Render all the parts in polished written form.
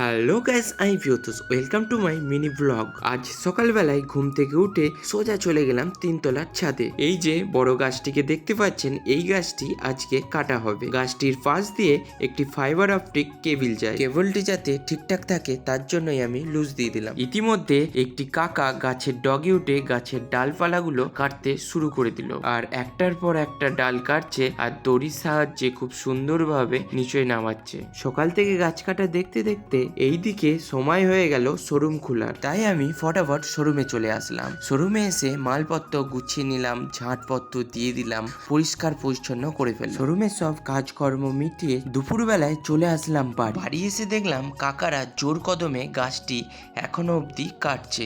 Hello guys, I ভিউতুস welcome to my mini blog. আজ সকালবেলায় ঘুম থেকে উঠে সোজা চলে গেলাম তিনতলার ছাদে। এই যে বড় গাছটিকে দেখতে পাচ্ছেন, এই গাছটি আজকে কাটা হবে। গাছটির পাশ দিয়ে একটি ফাইবার অপটিক কেবল যায়। কেবলটি যাতে ঠিকঠাক থাকে তার জন্যই আমি লুজ দিয়ে দিলাম। ইতিমধ্যে একটি কাকা গাছের ডগে উঠে গাছের ডালপালাগুলো কাটতে শুরু করে দিল, আর একটার পর একটা ডাল কাটছে আর দড়ির সাহায্যে খুব সুন্দরভাবে নিচে নামাচ্ছে। সকাল থেকে গাছ কাটা দেখতে দেখতে এইদিকে সময় হয়ে গেল শোরুম খোলার, তাই আমি ফটাফট শোরুমে চলে আসলাম। শোরুমে এসে মালপত্র গুছিয়ে নিলাম, ঝাঁটপত্র দিয়ে দিলাম, পরিষ্কার পরিচ্ছন্ন করে ফেললাম। শোরুমের সব কাজকর্ম মিটিয়ে দুপুরবেলায় চলে আসলাম বাড়ি। বাড়ি এসে দেখলাম কাকারা জোর কদমে গাছটি এখনো অবধি কাটছে।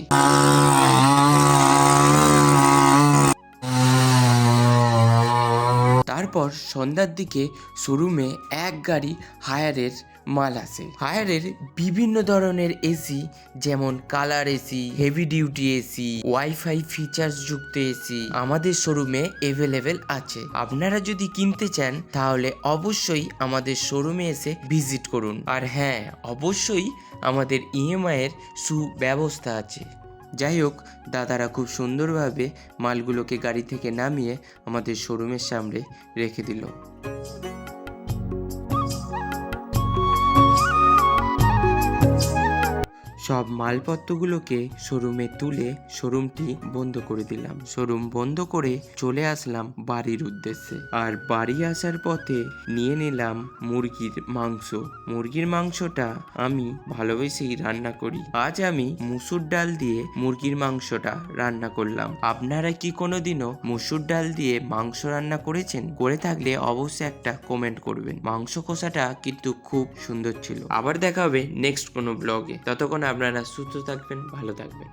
তারপর সন্ধ্যার দিকে শোরুমে এক গাড়ি হায়ারের মাল আসে। হায়ারের বিভিন্ন ধরনের এসি, যেমন colour AC, heavy duty AC, wifi features যুক্ত এসি আমাদের শোরুমে অ্যাভেলেবেল আছে। আপনারা যদি কিনতে চান তাহলে অবশ্যই আমাদের শোরুমে এসে ভিজিট করুন। আর হ্যাঁ, অবশ্যই আমাদের ইএমআই এর সুব্যবস্থা আছে। যাই হোক, দাদারা খুব সুন্দরভাবে মালগুলোকে গাড়ি থেকে নামিয়ে আমাদের শোরুমের সামনে রেখে দিল। সব মালপত্রগুলোকে শোরুমে তুলে শোরুমটি বন্ধ করে দিলাম। শোরুম বন্ধ করে চলে আসলাম বাড়ির উদ্দেশ্যে। আর বাড়ি আসার পথে নিয়ে নিলাম মুরগির মাংস। মুরগির মাংসটা আমি ভালোবেসেই রান্না করি। আজ আমি মুসুর ডাল দিয়ে মুরগির মাংসটা রান্না করলাম। আপনারা কি কোনোদিনও মুসুর ডাল দিয়ে মাংস রান্না করেছেন? করে থাকলে অবশ্যই একটা কমেন্ট করবেন। মাংস কষাটা কিন্তু খুব সুন্দর ছিল। আবার দেখা হবে নেক্সট কোনো ব্লগে। ততক্ষণ আপনারা সুস্থ থাকবেন, ভালো থাকবেন।